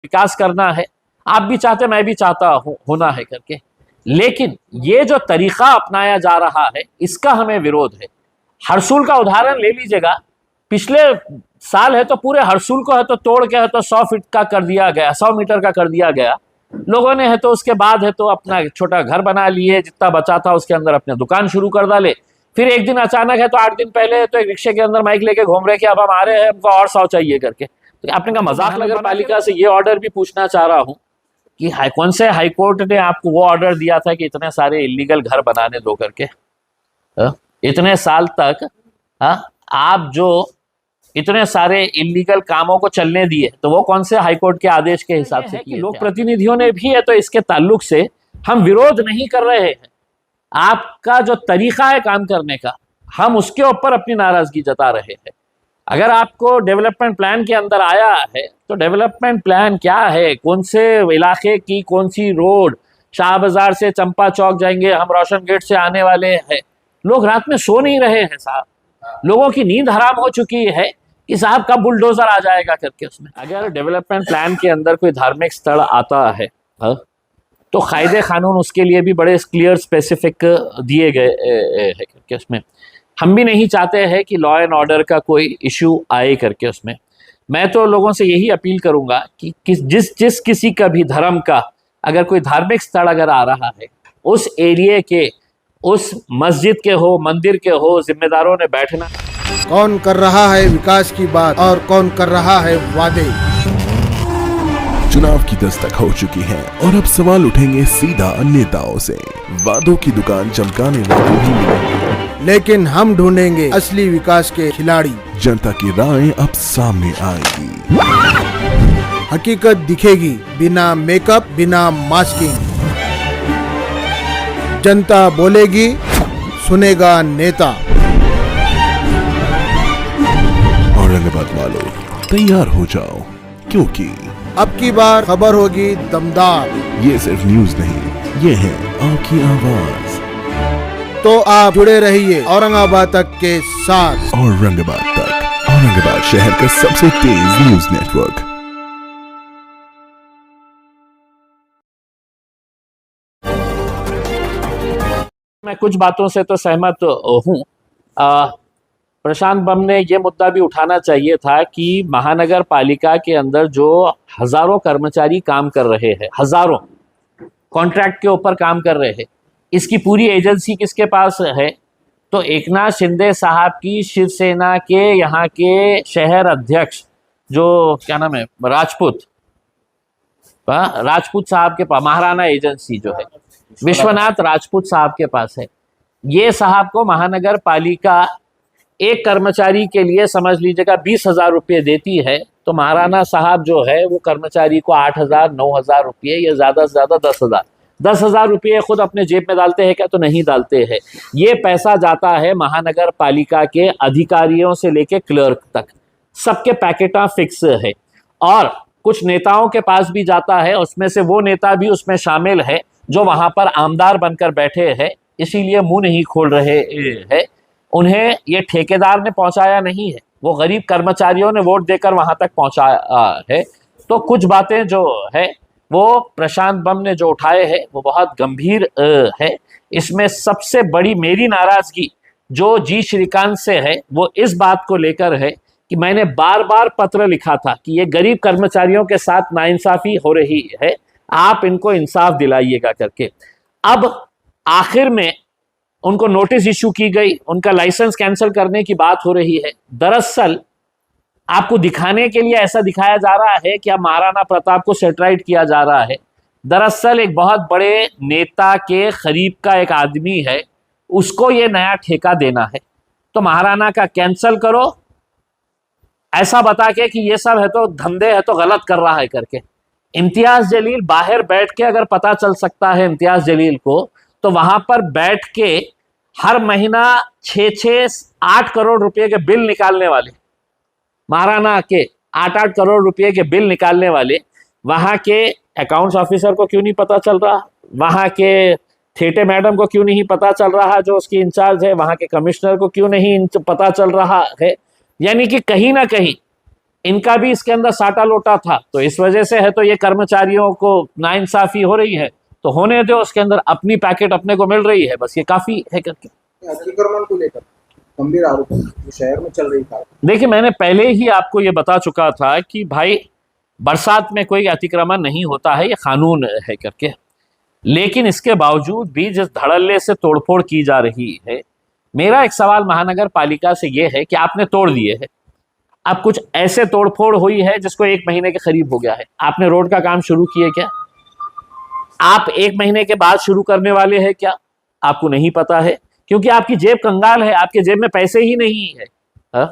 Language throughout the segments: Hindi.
विकास करना है, आप भी चाहते, मैं भी चाहता हूँ होना है करके, लेकिन ये जो तरीका अपनाया जा रहा है इसका हमें विरोध है। हरसूल का उदाहरण ले लीजिएगा, पिछले साल है तो पूरे हरसूल को है तो तोड़ के है तो 100 फीट का कर दिया गया, 100 मीटर का कर दिया गया। लोगों ने है तो उसके बाद है तो अपना छोटा घर बना लिए, जितना बचा था उसके अंदर अपने दुकान शुरू कर डाले। फिर एक दिन अचानक है तो 8 दिन पहले तो एक रिक्शे के अंदर माइक लेके घूम रहे कि अब हम आ रहे हैं, हमको और 100 चाहिए करके। तो आपने कहा मजाक। नगर पालिका से ये ऑर्डर भी पूछना चाह रहा हूँ कि कौन से हाईकोर्ट ने आपको वो ऑर्डर दिया था कि इतने सारे इलीगल घर बनाने दो करके? इतने साल तक आप जो इतने सारे इलीगल कामों को चलने दिए, तो वो कौन से हाईकोर्ट के आदेश के हिसाब से किए? लोक प्रतिनिधियों ने भी है तो इसके ताल्लुक से हम विरोध नहीं कर रहे हैं, आपका जो तरीका है काम करने का, हम उसके ऊपर अपनी नाराजगी जता रहे हैं। अगर आपको डेवलपमेंट प्लान के अंदर आया है तो डेवलपमेंट प्लान क्या है, कौन से इलाके की कौन सी रोड, शाह बाजार से चंपा चौक जाएंगे, हम रोशन गेट से आने वाले हैं। लोग रात में सो नहीं रहे हैं साहब, लोगों की नींद हराम हो चुकी है कि साहब कब बुलडोजर आ जाएगा करके। उसमें अगर डेवलपमेंट प्लान के अंदर कोई धार्मिक स्थल आता है तो कायदे कानून उसके लिए भी बड़े क्लियर स्पेसिफिक दिए गए है करके। उसमें हम भी नहीं चाहते हैं कि लॉ एंड ऑर्डर का कोई इश्यू आए करके। उसमें मैं तो लोगों से यही अपील करूंगा कि जिस किसी का भी धर्म का अगर कोई धार्मिक स्थल अगर आ रहा है, उस एरिया के, उस मस्जिद के हो, मंदिर के हो, जिम्मेदारों ने बैठना। कौन कर रहा है विकास की बात और कौन कर रहा है वादे? चुनाव की दस्तक हो चुकी है और अब सवाल उठेंगे सीधा नेताओं से। वादों की दुकान चमकाने वाले भी मिलेंगे, लेकिन हम ढूंढेंगे असली विकास के खिलाड़ी। जनता की राय अब सामने आएगी, हकीकत दिखेगी बिना मेकअप, बिना मास्किंग। जनता बोलेगी, सुनेगा नेता। औरंगाबाद वालों तैयार हो जाओ, क्योंकि अब की बार खबर होगी दमदार। ये सिर्फ न्यूज नहीं, ये है आपकी आवाज। तो आप जुड़े रहिए औरंगाबाद तक के साथ। औरंगाबाद तक, औरंगाबाद शहर का सबसे तेज न्यूज नेटवर्क। मैं कुछ बातों से तो सहमत हूँ। प्रशांत बम ने ये मुद्दा भी उठाना चाहिए था कि महानगर पालिका के अंदर जो हजारों कर्मचारी काम कर रहे हैं, हजारों कॉन्ट्रैक्ट के ऊपर काम कर रहे हैं, इसकी पूरी एजेंसी किसके पास है? तो एकनाथ शिंदे साहब की शिवसेना के यहाँ के शहर अध्यक्ष जो क्या नाम है, राजपूत साहब के पास, महाराणा एजेंसी जो है विश्वनाथ राजपूत साहब के पास है। ये साहब को महानगर पालिका एक कर्मचारी के लिए समझ लीजिएगा 20,000 रुपये देती है, तो महाराणा साहब जो है वो कर्मचारी को 8,000 9,000 रुपये या ज़्यादा से ज़्यादा 10,000 रुपये खुद अपने जेब में डालते हैं क्या? तो नहीं डालते हैं। ये पैसा जाता है महानगर पालिका के अधिकारियों से लेके क्लर्क तक, सबके पैकेटा फिक्स है। और कुछ नेताओं के पास भी जाता है, उसमें से वो नेता भी उसमें शामिल है जो वहाँ पर आमदार बनकर बैठे हैं, इसीलिए मुंह नहीं खोल रहे हैं। उन्हें ये ठेकेदार ने पहुंचाया नहीं है, वो गरीब कर्मचारियों ने वोट देकर वहां तक पहुंचाया है। तो कुछ बातें जो है वो प्रशांत बम ने जो उठाए हैं वो बहुत गंभीर है। इसमें सबसे बड़ी मेरी नाराजगी जो जी श्रीकांत से है वो इस बात को लेकर है कि मैंने बार बार पत्र लिखा था कि ये गरीब कर्मचारियों के साथ नाइंसाफी हो रही है, आप इनको इंसाफ दिलाइएगा करके। अब आखिर में उनको नोटिस इशू की गई, उनका लाइसेंस कैंसिल करने की बात हो रही है। दरअसल आपको दिखाने के लिए ऐसा दिखाया जा रहा है कि अब महाराणा प्रताप को सेटराइट किया जा रहा है। दरअसल एक बहुत बड़े नेता के करीब का एक आदमी है, उसको ये नया ठेका देना है, तो महाराणा का कैंसिल करो, ऐसा बता के कि ये सब है तो धंधे है तो गलत कर रहा है करके। इम्तियाज जलील बाहर बैठ के अगर पता चल सकता है इम्तियाज जलील को, तो वहां पर बैठ के हर महीना 6-8 करोड़ रुपए के बिल निकालने वाले, महाराणा के 8-8 करोड़ रुपए के बिल निकालने वाले वहां के अकाउंट्स ऑफिसर को क्यों नहीं पता चल रहा? वहां के थेटे मैडम को क्यों नहीं पता चल रहा जो उसकी इंचार्ज है? वहां के कमिश्नर को क्यों नहीं पता चल रहा है? यानी कि कहीं ना कहीं इनका भी इसके अंदर साटा लोटा था, तो इस वजह से है तो ये कर्मचारियों को नाइंसाफी हो रही है, तो होने दो, उसके अंदर अपनी पैकेट अपने को मिल रही है, बस ये काफी है करके। अतिक्रमण को लेकर गंभीर आरोप जो शहर में चल रही था। देखिए, मैंने पहले ही आपको ये बता चुका था कि भाई बरसात में कोई अतिक्रमण नहीं होता है, ये कानून है करके, लेकिन इसके बावजूद भी जिस धड़ल्ले से तोड़फोड़ की जा रही है, मेरा एक सवाल महानगर पालिका से ये है कि आपने तोड़ दिए है, अब कुछ ऐसे तोड़फोड़ हुई है जिसको 1 महीने के करीब हो गया है, आपने रोड का काम शुरू किए क्या? आप 1 महीने के बाद शुरू करने वाले हैं क्या? आपको नहीं पता है, क्योंकि आपकी जेब कंगाल है, आपके जेब में पैसे ही नहीं है। हा?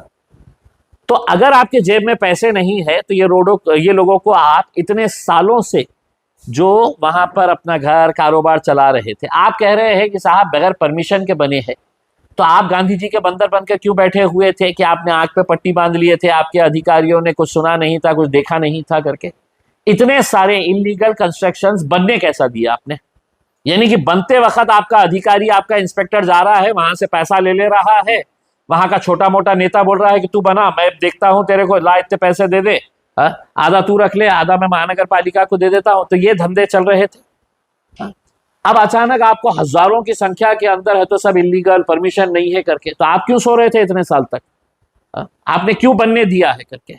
तो अगर आपके जेब में पैसे नहीं है तो ये लोगों को आप इतने सालों से जो वहां पर अपना घर कारोबार चला रहे थे, आप कह रहे हैं कि साहब बगैर परमिशन के बने हैं, तो आप गांधी जी के बंदर बनकर क्यों बैठे हुए थे कि आपने आंख पे पट्टी बांध लिए थे, आपके अधिकारियों ने कुछ सुना नहीं था, कुछ देखा नहीं था करके? इतने सारे इलीगल कंस्ट्रक्शंस बनने कैसा दिया आपने? यानी कि बनते वक्त आपका अधिकारी, आपका इंस्पेक्टर जा रहा है, वहां से पैसा ले रहा है, वहां का छोटा मोटा नेता बोल रहा है कि तू बना, मैं देखता हूं तेरे को, ला इतने पैसे दे दे, आधा तू रख ले, आधा मैं महानगर पालिका को दे देता हूं। तो ये धंधे चल रहे थे। अब अचानक आपको हजारों की संख्या के अंदर है तो सब इलीगल, परमिशन नहीं है करके, तो आप क्यों सो रहे थे इतने साल तक? आपने क्यों बनने दिया है करके?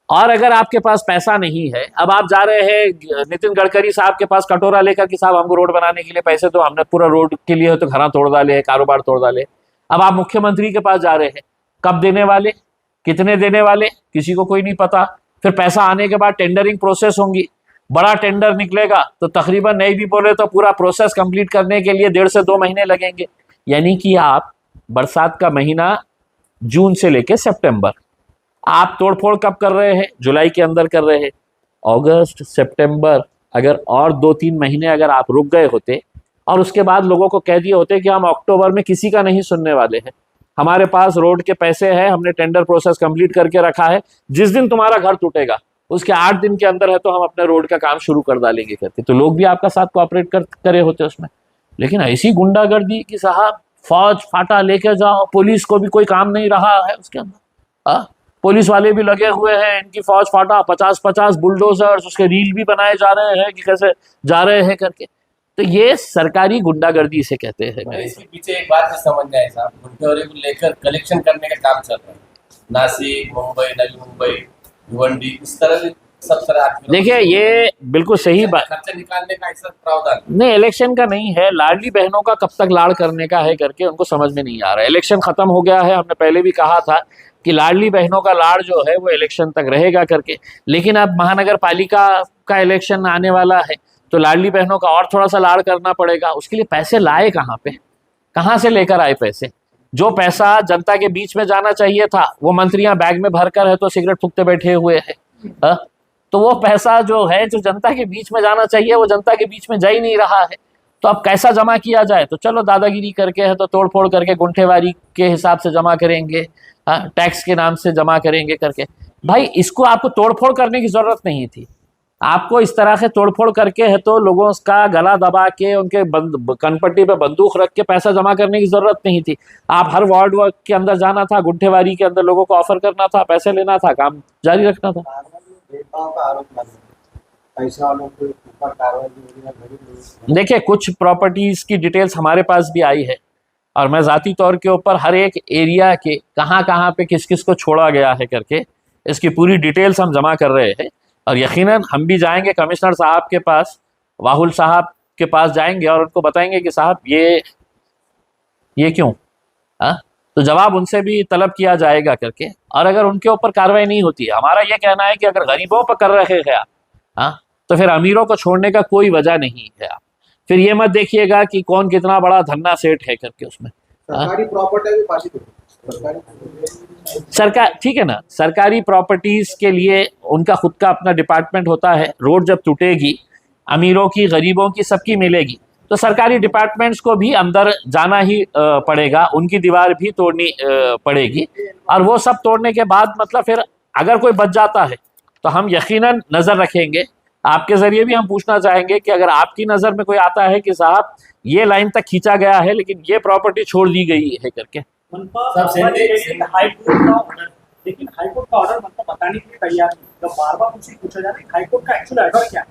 और अगर आपके पास पैसा नहीं है, अब आप जा रहे हैं नितिन गडकरी साहब के पास कटोरा लेकर कि साहब हमको रोड बनाने के लिए पैसे, तो हमने पूरा रोड के लिए तो घर तोड़ डाले, कारोबार तोड़ डाले। अब आप मुख्यमंत्री के पास जा रहे हैं, कब देने वाले, कितने देने वाले, किसी को कोई नहीं पता। फिर पैसा आने के बाद टेंडरिंग प्रोसेस होंगी, बड़ा टेंडर निकलेगा तो तकरीबन नहीं भी बोले तो पूरा प्रोसेस कंप्लीट करने के लिए 1.5 से 2 महीने लगेंगे। यानी कि आप बरसात का महीना जून से लेके सितंबर, आप तोड़फोड़ कब कर रहे हैं? जुलाई के अंदर कर रहे हैं। अगस्त, सितंबर, अगर और 2-3 महीने अगर आप रुक गए होते और उसके बाद लोगों को कह दिए होते कि हम अक्टूबर में किसी का नहीं सुनने वाले हैं, हमारे पास रोड के पैसे हैं, हमने टेंडर प्रोसेस कंप्लीट करके रखा है, जिस दिन तुम्हारा घर टूटेगा उसके 8 दिन के अंदर है तो हम अपने रोड का काम शुरू कर डालेंगे करके, तो लोग भी आपका साथ कोऑपरेट करे होते उसमें। लेकिन ऐसी गुंडागर्दी कि साहब फौज फाटा लेके जाओ, पुलिस को भी कोई काम नहीं रहा है उसके अंदर। पुलिस वाले भी लगे हुए हैं, इनकी फौज फाटा, 50-50 बुलडोजर्स, उसके रील भी बनाए जा रहे हैं कि कैसे जा रहे हैं करके। तो ये सरकारी गुंडागर्दी से कहते हैं। इसके पीछे एक बात नहीं समझ में आई साहब, गुंडागर्दी को लेकर कलेक्शन करने का काम चल रहा है, नासिक, मुंबई, नवी मुंबई, भिवंडी, इस तरह से सब तरह। देखिए, ये बिल्कुल सही बात, खर्चा निकालने का ऐसा प्रावधान नहीं, इलेक्शन का नहीं है, लाडली बहनों का कब तक लाड़ करने का है करके उनको समझ में नहीं आ रहा है। इलेक्शन खत्म हो गया है, हमने पहले भी कहा था कि लाडली बहनों का लाड़ जो है वो इलेक्शन तक रहेगा करके, लेकिन अब महानगर पालिका का इलेक्शन आने वाला है तो लाडली बहनों का और थोड़ा सा लाड़ करना पड़ेगा। उसके लिए पैसे लाए कहाँ पे, कहाँ से लेकर आए पैसे? जो पैसा जनता के बीच में जाना चाहिए था वो मंत्रियां बैग में भरकर है तो सिगरेट फूकते बैठे हुए हैं। तो वो पैसा जो है जो जनता के बीच में जाना चाहिए वो जनता के बीच में जा ही नहीं रहा है। तो अब कैसा जमा किया जाए? तो चलो दादागिरी करके है तो तोड़फोड़ करके गुंठेवारी के हिसाब से जमा करेंगे, टैक्स के नाम से जमा करेंगे करके। भाई, इसको आपको तोड़फोड़ करने की जरूरत नहीं थी। आपको इस तरह से तोड़फोड़ करके है तो लोगों का गला दबा के उनके कनपट्टी पे बंदूक रख के पैसा जमा करने की जरूरत नहीं थी। आप हर वार्ड के अंदर जाना था, गुंठेवारी के अंदर लोगों को ऑफर करना था, पैसे लेना था, काम जारी रखना था। देखिए, कुछ प्रॉपर्टीज की डिटेल्स हमारे पास भी आई है और मैं जाती तौर के ऊपर हर एक एरिया के कहाँ कहाँ पे किस किस को छोड़ा गया है करके इसकी पूरी डिटेल्स हम जमा कर रहे हैं। और यकीनन हम भी जाएंगे कमिश्नर साहब के पास, वाहुल साहब के पास जाएंगे और उनको बताएंगे कि साहब ये क्यों, तो जवाब उनसे भी तलब किया जाएगा करके। और अगर उनके ऊपर कार्रवाई नहीं होती है, हमारा ये कहना है कि अगर गरीबों पर कर रहे हैं आप, तो फिर अमीरों को छोड़ने का कोई वजह नहीं है। आप फिर ये मत देखिएगा कि कौन कितना बड़ा धन्ना सेठ है करके उसमें। सरकारी प्रॉपर्टी सरकार, ठीक है ना, सरकारी प्रॉपर्टीज के लिए उनका खुद का अपना डिपार्टमेंट होता है। रोड जब टूटेगी, अमीरों की, गरीबों की, सबकी मिलेगी, तो सरकारी डिपार्टमेंट्स को भी अंदर जाना ही पड़ेगा, उनकी दीवार भी तोड़नी पड़ेगी। और वो सब तोड़ने के बाद मतलब फिर अगर कोई बच जाता है तो हम यकीनन नज़र रखेंगे। आपके ज़रिए भी हम पूछना चाहेंगे कि अगर आपकी नज़र में कोई आता है कि साहब ये लाइन तक खींचा गया है लेकिन ये प्रॉपर्टी छोड़ दी गई है करके। लेकिन हाईकोर्ट का ऑर्डर मतलब बताने के लिए तैयार नहीं। जब बार बार मुझसे पूछा जा रहा है हाईकोर्ट का एक्चुअल ऑर्डर क्या है,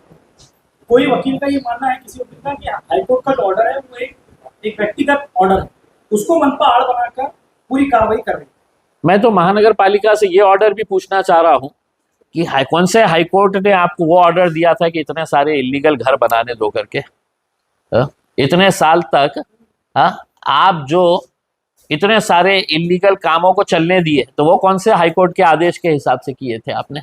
कोई वकील का ये मानना है, किसी वकील का, कि हाईकोर्ट का जो ऑर्डर है वो एक व्यक्तिगत ऑर्डर है, उसको मनपा आड़ बनाकर पूरी कार्रवाई कर रही है। मैं तो महानगर पालिका से ये ऑर्डर भी पूछना चाह रहा हूँ कि कौन से हाईकोर्ट ने आपको वो ऑर्डर दिया था कि इतने सारे इलीगल घर बनाने दो करके? इतने साल तक आप जो इतने सारे इलीगल कामों को चलने दिए, तो वो कौन से हाईकोर्ट के आदेश के हिसाब से किए थे आपने?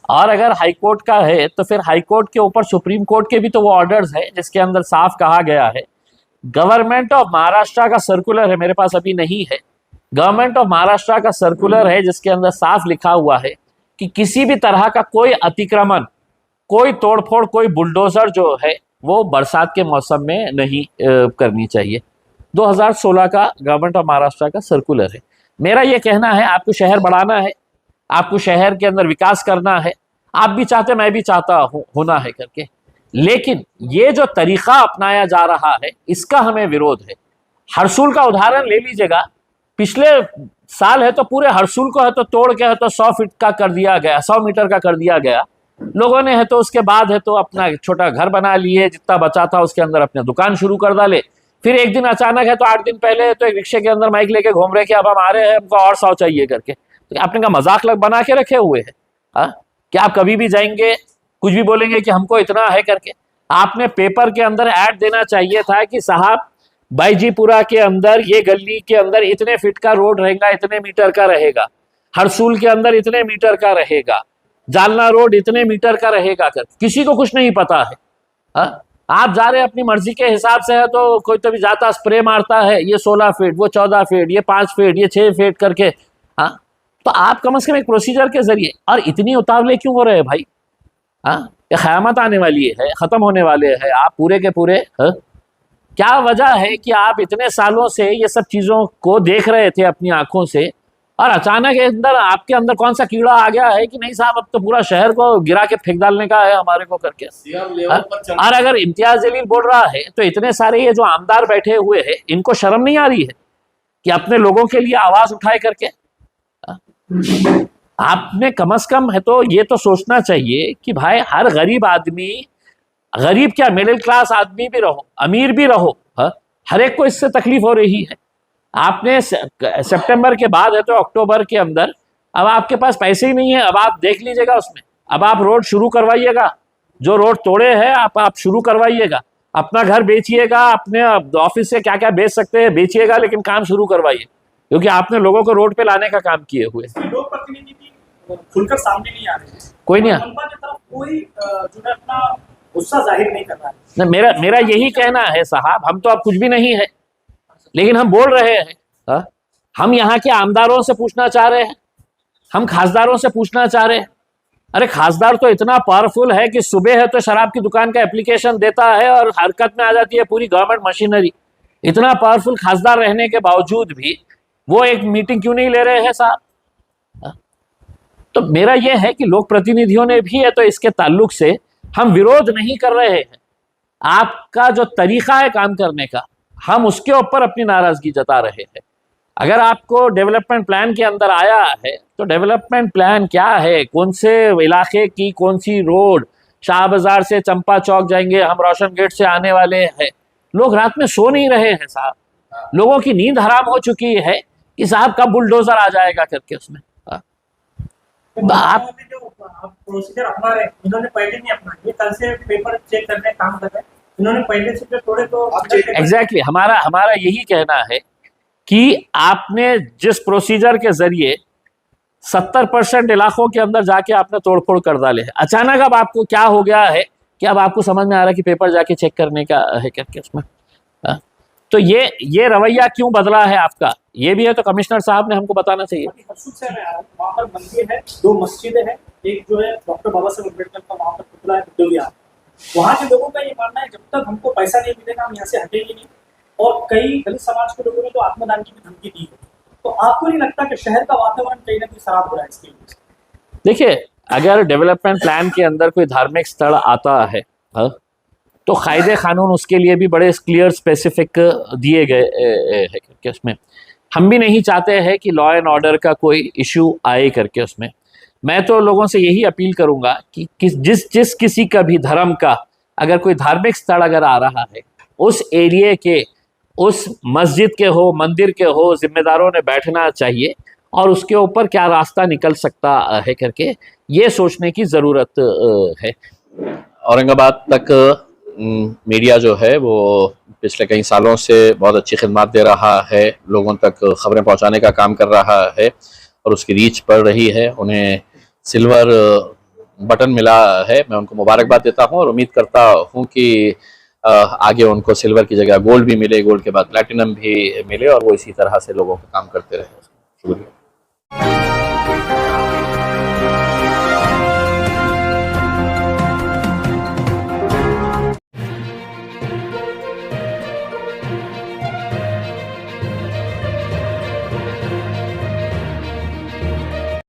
और अगर हाईकोर्ट का है तो फिर हाईकोर्ट के ऊपर सुप्रीम कोर्ट के भी तो वो ऑर्डर्स है जिसके अंदर साफ कहा गया है, गवर्नमेंट ऑफ महाराष्ट्र का सर्कुलर है, मेरे पास अभी नहीं है, गवर्नमेंट ऑफ महाराष्ट्र का सर्कुलर है जिसके अंदर साफ लिखा हुआ है कि किसी भी तरह का कोई अतिक्रमण, कोई तोड़फोड़, कोई बुलडोजर जो है वो बरसात के मौसम में नहीं करनी चाहिए। 2016 का गवर्नमेंट ऑफ महाराष्ट्र का सर्कुलर है। मेरा ये कहना है, आपको शहर बढ़ाना है, आपको शहर के अंदर विकास करना है, आप भी चाहते, मैं भी चाहता हूँ होना है करके, लेकिन ये जो तरीका अपनाया जा रहा है इसका हमें विरोध है। हरसूल का उदाहरण ले लीजिएगा, पिछले साल है तो पूरे हरसूल को है तो तोड़ के है तो 100 फीट का कर दिया गया, 100 मीटर का कर दिया गया। लोगों ने है तो उसके बाद है तो अपना छोटा घर बना लिए, जितना बचा था उसके अंदर अपने दुकान शुरू कर डाले। फिर एक दिन अचानक है तो 8 दिन पहले तो एक रिक्शे के अंदर माइक लेके घूम रहे कि अब हम आ रहे हैं, हमको और 100 चाहिए करके। तो आपने का मजाक लग बना के रखे हुए हैं कि आप कभी भी जाएंगे कुछ भी बोलेंगे कि हमको इतना है करके। आपने पेपर के अंदर ऐड देना चाहिए था कि साहब बाईजीपुरा के अंदर ये गली के अंदर इतने फीट का रोड रहेगा, इतने मीटर का रहेगा, हरसूल के अंदर इतने मीटर का रहेगा, जालना रोड इतने मीटर का रहेगा कर। किसी को कुछ नहीं पता है। आप जा रहे हैं अपनी मर्जी के हिसाब से है तो कोई तो भी जाता स्प्रे मारता है, ये 16 फीट, वो 14 फीट, ये 5 फीट, ये 6 फीट करके। तो आप कम से कम एक प्रोसीजर के जरिए, और इतनी उतावले क्यों हो रहे हैं भाई? ये क़यामत आने वाली है, खत्म होने वाले हैं आप पूरे के पूरे। क्या वजह है कि आप इतने सालों से ये सब चीज़ों को देख रहे थे अपनी आंखों से, और अचानक अंदर आपके अंदर कौन सा कीड़ा आ गया है कि नहीं साहब अब तो पूरा शहर को गिरा के फेंक डालने का है हमारे को करके। और अगर इम्तियाज जलील बोल रहा है तो इतने सारे ये जो आमदार बैठे हुए हैं इनको शर्म नहीं आ रही है कि अपने लोगों के लिए आवाज उठाए करके? आपने कम से कम है तो ये तो सोचना चाहिए कि भाई हर गरीब आदमी, गरीब क्या मिडिल क्लास आदमी भी रहो, अमीर भी रहो, हर एक को इससे तकलीफ हो रही है। आपने सितंबर के बाद है तो अक्टूबर के अंदर अब आपके पास पैसे ही नहीं है, अब आप देख लीजिएगा उसमें, अब आप रोड शुरू करवाइएगा, जो रोड तोड़े हैं आप शुरू करवाइएगा, अपना घर बेचिएगा, अपने ऑफिस से क्या क्या बेच सकते हैं बेचिएगा, लेकिन काम शुरू करवाइए, क्योंकि आपने लोगों को रोड पे लाने का काम किए हुए। लोग प्रतिनिधि भी खुलकर सामने नहीं आ रहे, कोई नहीं मनपा की तरफ कोई जो है अपना गुस्सा जाहिर नहीं कर रहा है। मेरा यही कहना है साहब, हम तो अब कुछ भी नहीं है, लेकिन हम बोल रहे हैं। हम यहाँ के आमदारों से पूछना चाह रहे हैं, हम खासदारों से पूछना चाह रहे हैं। अरे खासदार तो इतना पावरफुल है कि सुबह है तो शराब की दुकान का एप्लीकेशन देता है और हरकत में आ जाती है पूरी गवर्नमेंट मशीनरी। इतना पावरफुल खासदार रहने के बावजूद भी वो एक मीटिंग क्यों नहीं ले रहे हैं साहब? तो मेरा यह है कि लोक प्रतिनिधियों ने भी है तो इसके ताल्लुक से हम विरोध नहीं कर रहे हैं, आपका जो तरीका है काम करने का हम उसके ऊपर अपनी नाराजगी जता रहे हैं। अगर आपको डेवलपमेंट प्लान के अंदर आया है तो डेवलपमेंट प्लान क्या है, कौन से इलाके की कौन सी रोड, शाह बाजार से चंपा चौक जाएंगे, हम रोशन गेट से आने वाले हैं। लोग रात में सो नहीं रहे हैं साहब, लोगों की नींद हराम हो चुकी है कि साहब कब बुलडोजर आ जाएगा करके उसमें। आप जो प्रोसीजर अपना रहे इन्होंने पहले नहीं अपना, ये कल से पेपर चेक करने काम कर रहे हैं, इन्होंने पहले से थोड़े तो एग्जैक्टली हमारा यही कहना है कि आपने जिस प्रोसीजर के जरिए 70% इलाकों के अंदर जाके आपने तोड़फोड़ कर डाले हैं, अचानक अब आपको क्या हो गया है कि अब आपको समझ में आ रहा है कि पेपर जाके चेक करने का है करके उसमें। तो ये रवैया क्यों बदला है आपका, ये भी है तो कमिश्नर साहब ने हमको बताना चाहिए। वहाँ पर मंदिर है, 2 मस्जिदें हैं, एक जो है डॉक्टर बाबा साहब अम्बेडकर का वहाँ पर पुतला है बुद्धविहार। वहाँ के लोगों का ये मानना है जब तक हमको पैसा नहीं मिलेगा हम यहाँ से हटेंगे नहीं, और कई दलित समाज के लोगों ने तो आत्मदान की भी धमकी दी है। तो आपको नहीं लगता कि शहर का वातावरण कहीं ना कहीं खराब हो रहा है इसके लिए? देखिए, अगर डेवलपमेंट प्लान के अंदर कोई धार्मिक स्थल आता है तो कायदे कानून उसके लिए भी बड़े क्लियर स्पेसिफिक दिए गए हैं कि उसमें हम भी नहीं चाहते हैं कि लॉ एंड ऑर्डर का कोई इश्यू आए करके उसमें। मैं तो लोगों से यही अपील करूंगा कि जिस किसी का भी धर्म का अगर कोई धार्मिक स्थल अगर आ रहा है, उस एरिया के, उस मस्जिद के हो, मंदिर के हो, जिम्मेदारों ने बैठना चाहिए और उसके ऊपर क्या रास्ता निकल सकता है करके ये सोचने की ज़रूरत है। औरंगाबाद तक मीडिया जो है वो पिछले कई सालों से बहुत अच्छी खिदमत दे रहा है, लोगों तक खबरें पहुंचाने का काम कर रहा है और उसकी रीच बढ़ रही है। उन्हें सिल्वर बटन मिला है, मैं उनको मुबारकबाद देता हूं और उम्मीद करता हूं कि आगे उनको सिल्वर की जगह गोल्ड भी मिले, गोल्ड के बाद प्लैटिनम भी मिले और वो इसी तरह से लोगों का काम करते रहे। शुक्रिया।